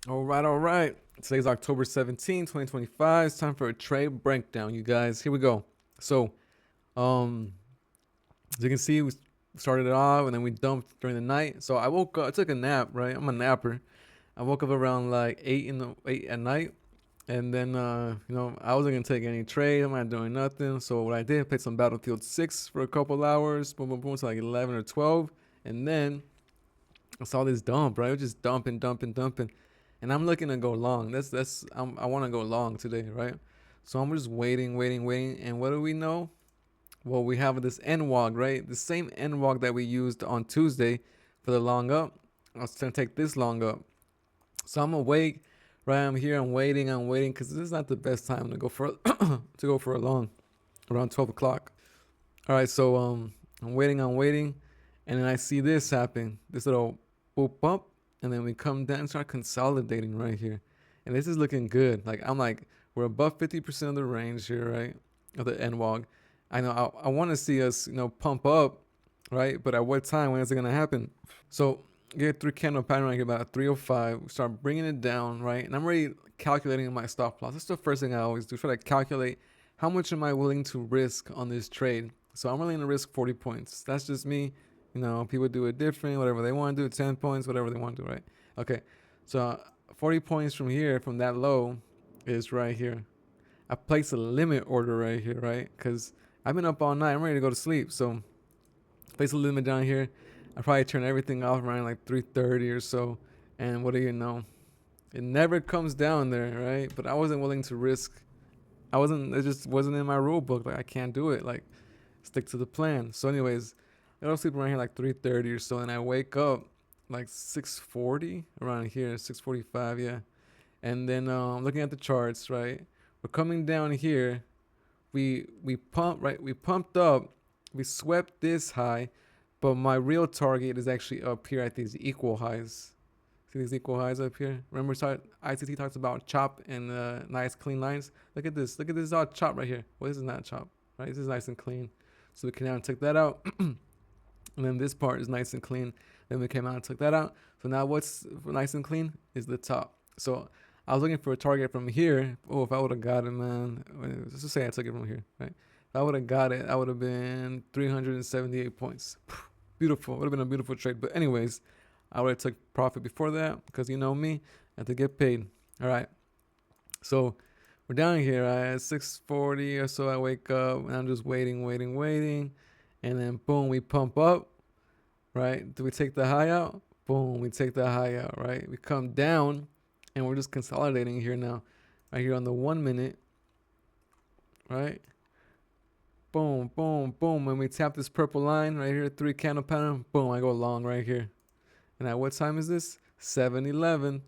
All right. Today's October 17, 2025. It's time for a trade breakdown, you guys. Here we go. So, um, as you can see, we started it off and then we dumped during the night. So I woke up, I took a nap, right? I'm a napper. I woke up around like 8 at night. And then, I wasn't going to take any trade. I'm not doing nothing. So what I did, I played some Battlefield 6 for a couple hours. Boom, boom, boom. To like 11 or 12. And then I saw this dump, right? It was just dumping, dumping, dumping, and I'm looking to go long. I want to go long today, right? So I'm just waiting, waiting, waiting, and what do we know? Well, we have this NWOG, right? The same NWOG that we used on Tuesday for the long up. I was gonna take this long up, so I'm awake, right? I'm here, I'm waiting, because this is not the best time to go for to go for a long, around 12 o'clock. All right, so I'm waiting, and then I see this happen. This little boop up, and then we come down and start consolidating right here, and this is looking good. Like I'm like we're above 50% of the range here, right? Of the NWOG. I know I want to see us, pump up, right? But at what time? When is it gonna happen? So get three candle pattern right here about 305. We start bringing it down, right? And I'm already calculating my stop loss. That's the first thing I always do. Try to calculate how much am I willing to risk on this trade. So I'm willing to risk 40 points. That's just me. People do it different, whatever they want to do, 10 points, whatever they want to do, right? Okay. So 40 points from here, from that low, is right here. I place a limit order right here, right? Because I've been up all night. I'm ready to go to sleep. So place a limit down here. I probably turn everything off around like 3:30 or so. And what do you know? It never comes down there, right? But I wasn't willing to risk. I wasn't. It just wasn't in my rule book. Like I can't do it. Like stick to the plan. So, anyways, I go to sleep around here like 3:30 or so, and I wake up like 6:40 around here, 6:45, yeah. And then looking at the charts, right? We're coming down here. We pumped right. We pumped up. We swept this high, but my real target is actually up here at these equal highs. See these equal highs up here? Remember, ICT talks about chop and nice clean lines. Look at this. Look at this. All chop right here. Well, this is not chop, right? This is nice and clean. So we can now take that out. And then this part is nice and clean. Then we came out and took that out. So now what's nice and clean is the top. So I was looking for a target from here. Oh, if I would have got it, man. Let's just say I took it from here, right? If I would have got it, I would have been 378 points. Beautiful. Would have been a beautiful trade. But anyways, I would have took profit before that because you know me, I have to get paid. All right. So we're down here at 6:40 or so. I wake up and I'm just waiting, waiting, waiting, and then boom, we pump up. Right? Do we take the high out? Boom, we take the high out. Right? We come down, and we're just consolidating here now. Right here on the 1 minute. Right? Boom, boom, boom. When we tap this purple line right here, three candle pattern. Boom, I go long right here. And at what time is this? 7:11.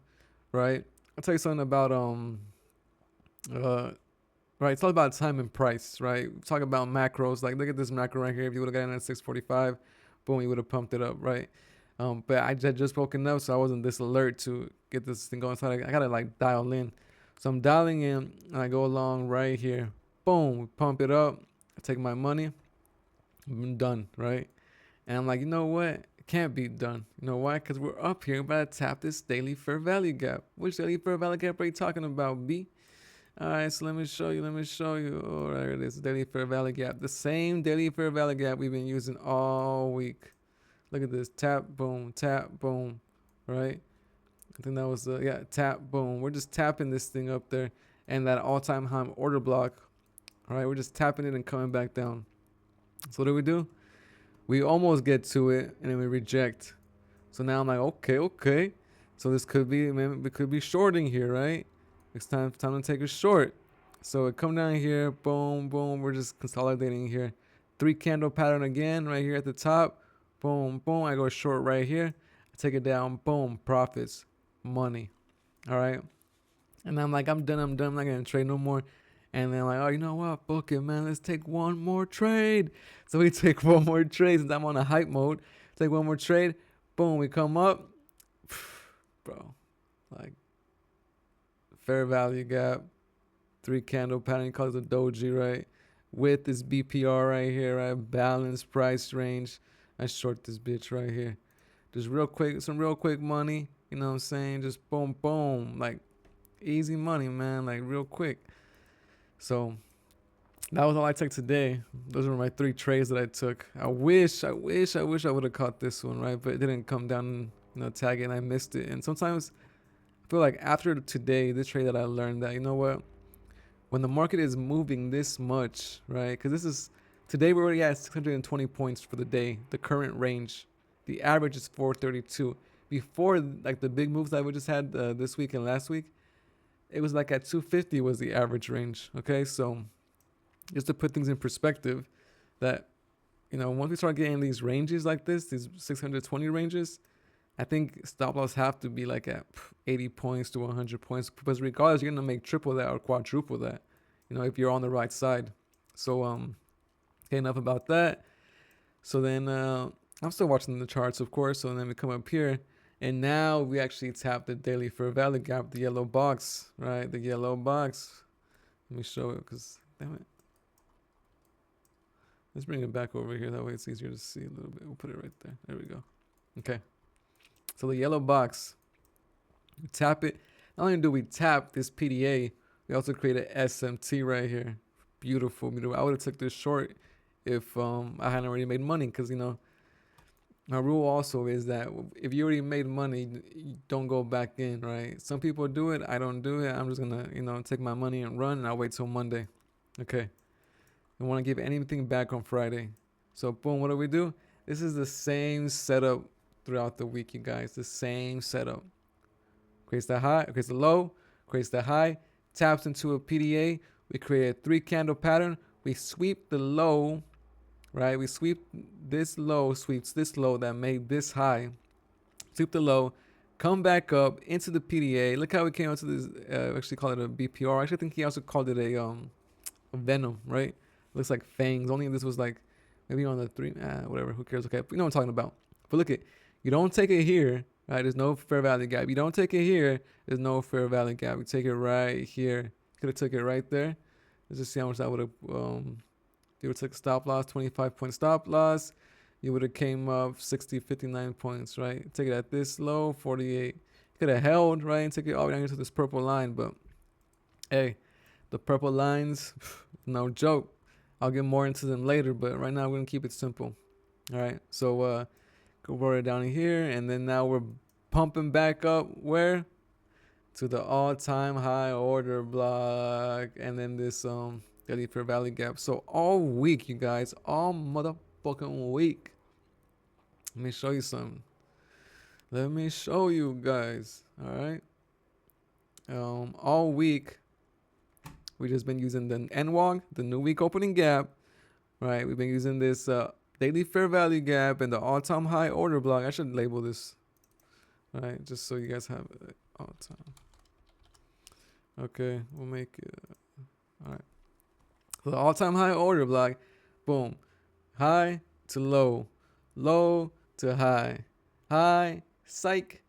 Right? I'll tell you something about uh right. It's all about time and price, right? Talk about macros. Like look at this macro right here. If you would have gotten at 6:45, boom, you would have pumped it up, right? But I had just woken up, so I wasn't this alert to get this thing going. So I gotta like dial in. So I'm dialing in, and I go along right here. Boom, pump it up. I take my money. I'm done, right? And I'm like, you know what? It can't be done. You know why? Because we're up here about to tap this daily fair value gap. Which daily fair value gap are you talking about, B? All right, so let me show you. Let me show you. Oh, there it is. Daily fair value gap. The same daily fair value gap we've been using all week. Look at this. Tap, boom, tap, boom. Right? I think that was, yeah, tap, boom. We're just tapping this thing up there. And that all time high order block. All right, we're just tapping it and coming back down. So what do? We almost get to it and then we reject. So now I'm like, okay, okay. So this could be, maybe we could be shorting here, right? It's time to take a short. So it come down here, boom, boom. We're just consolidating here. Three candle pattern again right here at the top. Boom, boom. I go short right here. I take it down. Boom, profits, money. All right. And I'm like, I'm done. I'm not gonna trade no more. And then like, oh, you know what? Book it, man. Let's take one more trade. So we take one more trade since I'm on a hype mode. Take one more trade. Boom, we come up. Bro, like fair value gap, three candle pattern, calls it a doji, right? With this BPR right here, right? Balanced price range. I short this bitch right here. Just real quick, some real quick money. You know what I'm saying? Just boom, boom, like easy money, man, like real quick. So that was all I took today. Those were my 3 trades that I took. I wish I would have caught this one, right? But it didn't come down, tag it, and I missed it. And sometimes I feel like after today, this trade that I learned that, you know what? When the market is moving this much, right? Because this is today we're already at 620 points for the day, the current range. The average is 432. Before, like the big moves that we just had this week and last week, it was like at 250 was the average range. Okay, so just to put things in perspective, that once we start getting these ranges like this, these 620 ranges, I think stop loss have to be like at 80 points to 100 points, because regardless, you're gonna make triple that or quadruple that, if you're on the right side. So okay, enough about that. So then I'm still watching the charts, of course. So then we come up here, and now we actually tap the daily fair value gap, the yellow box, right? The yellow box. Let me show it, because damn it. Let's bring it back over here. That way it's easier to see a little bit. We'll put it right there. There we go. Okay. So the yellow box, we tap it. Not only do we tap this PDA, we also create an SMT right here. Beautiful, beautiful. I would have took this short if I hadn't already made money, because my rule also is that if you already made money, you don't go back in, right? Some people do it. I don't do it. I'm just gonna take my money and run, and I'll wait till Monday. Okay. I want to give anything back on Friday. So boom, what do? This is the same setup throughout the week, you guys. The same setup. Creates the high, creates the low, creates the high, taps into a PDA. We create a 3-candle pattern. We sweep the low, right? We sweep this low, sweeps this low that made this high. Sweep the low, come back up into the PDA. Look how we came into this. Actually, call it a BPR. Actually, I think he also called it a venom, right? Looks like fangs. Only this was like maybe on the 3, whatever. Who cares? Okay, you know what I'm talking about. But look you don't take it here, right? There's no fair value gap. You don't take it here. There's no fair value gap. You take it right here. Could have took it right there. Let's just see how much that would have. If you would have took stop loss, 25-point stop loss, you would have came up 59 points, right? Take it at this low, 48. You could have held, right, and take it all the way down to this purple line. But hey, the purple lines, no joke. I'll get more into them later, but right now we're gonna keep it simple. All right, so go roll it down here, and then now we're pumping back up where to the all-time high order block, and then this daily fair value gap. So all week, you guys, all motherfucking week. Let me show you something. Let me show you guys. All right, all week. We just been using the NWOG, the new week opening gap, right? We've been using this daily fair value gap and the all-time high order block. I should label this, right? Just so you guys have it all the time. Okay, we'll make it. All right. So the all-time high order block, boom, high to low, low to high, high, psych,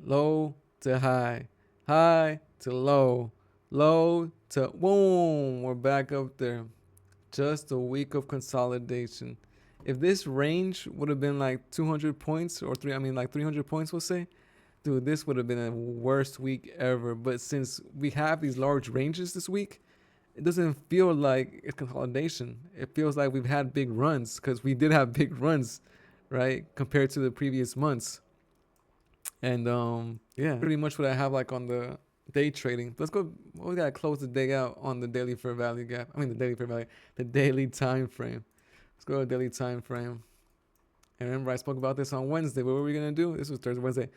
low to high, high to low, low to boom, we're back up there. Just a week of consolidation. If this range would have been like 200 points or 300 points, we'll say, dude, this would have been a worst week ever. But since we have these large ranges this week, it doesn't feel like it's consolidation. It feels like we've had big runs, because we did have big runs, right, compared to the previous months. And yeah, pretty much what I have like on the day trading. Let's go. We gotta close the day out on the daily fair value gap. The daily time frame. Let's go to daily time frame. And remember, I spoke about this on Wednesday. What were we gonna do? This was Thursday, Wednesday.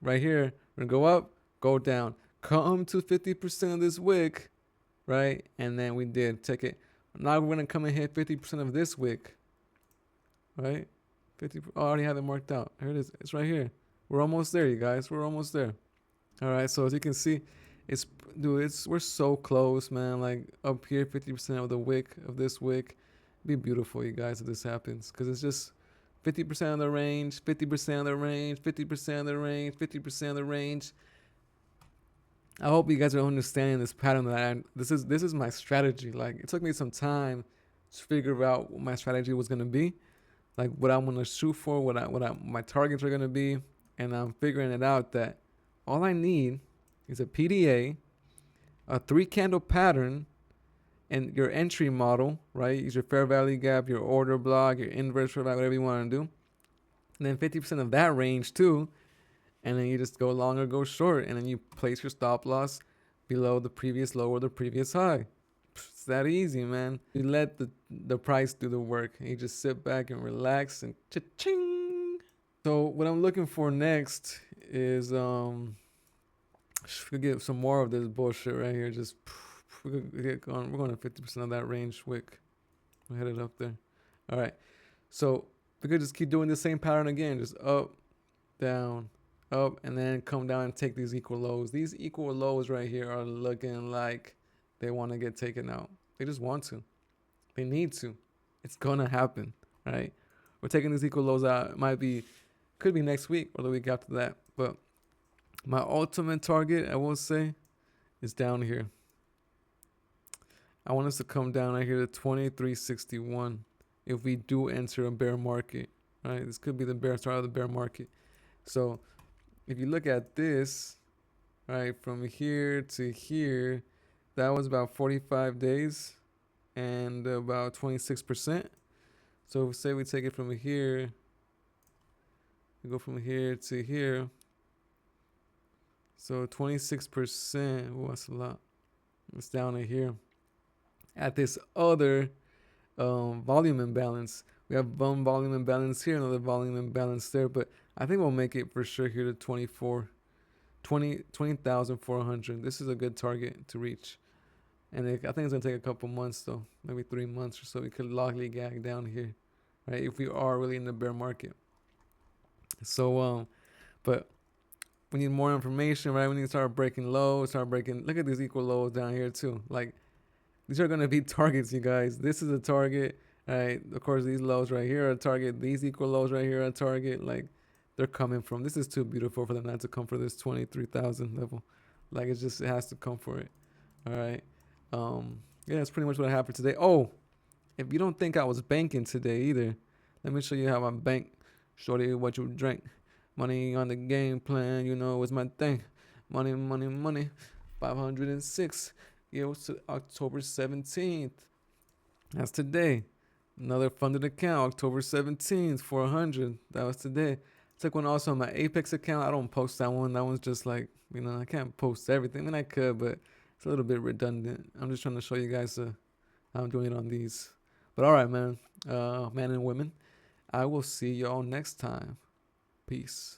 Right here, we're gonna go up, go down, come to 50% of this wick, right? And then we did take it. Now we're gonna come and hit 50% of this wick, right? 50. Oh, I already have it marked out. Here it is. It's right here. We're almost there, you guys. We're almost there. All right, so as you can see, we're so close, man. Like up here, 50% of the wick of this wick. Be beautiful, you guys, if this happens, because it's just 50% of the range, 50% of the range, 50% of the range, 50% of the range. I hope you guys are understanding this pattern that this is my strategy. Like, it took me some time to figure out what my strategy was gonna be, like what I'm gonna shoot for, what my targets are gonna be, and I'm figuring it out that all I need is a PDA, a 3 candle pattern, and your entry model, right? Use your fair value gap, your order block, your inverse fair value, whatever you want to do. And then 50% of that range too. And then you just go long or go short. And then you place your stop loss below the previous low or the previous high. It's that easy, man. You let the price do the work. And you just sit back and relax and cha-ching. So what I'm looking for next is we could get some more of this bullshit right here. Just we could get going. We're going to 50% of that range quick. We're headed up there. All right. So we could just keep doing the same pattern again. Just up, down, up, and then come down and take these equal lows. These equal lows right here are looking like they want to get taken out. They just want to. They need to. It's gonna happen, right? We're taking these equal lows out. It could be next week or the week after that. But my ultimate target, I will say, is down here. I want us to come down right here to 2361 if we do enter a bear market, right? This could be the start of the bear market. So if you look at this, right, from here to here, that was about 45 days and about 26%. So say we take it from here, we go from here to here. So 26%, oh, that's a lot. It's down to here. At this other volume imbalance. We have one volume imbalance here, another volume imbalance there, but I think we'll make it for sure here to 20,400. This is a good target to reach. And I think it's going to take a couple months though, maybe 3 months or so. We could lollygag down here, right? If we are really in the bear market. So, but we need more information, right? We need to start breaking lows, look at these equal lows down here too. Like, these are going to be targets, you guys. This is a target, right? Of course, these lows right here are a target. These equal lows right here are a target. Like, they're coming from. This is too beautiful for them not to come for this 23,000 level. Like, it has to come for it. All right. Yeah, that's pretty much what happened today. Oh, if you don't think I was banking today either, let me show you how I bank. Shorty, what you drink. Money on the game plan, you know, was my thing. Money, money, money. 506. Yeah, it was October 17th. That's today. Another funded account, October 17th, 400. That was today. Took one also on my Apex account. I don't post that one. That one's just like, you know, I can't post everything. I mean, I could, but it's a little bit redundant. I'm just trying to show you guys how I'm doing it on these. But all right, man. Men and women. I will see y'all next time. Peace.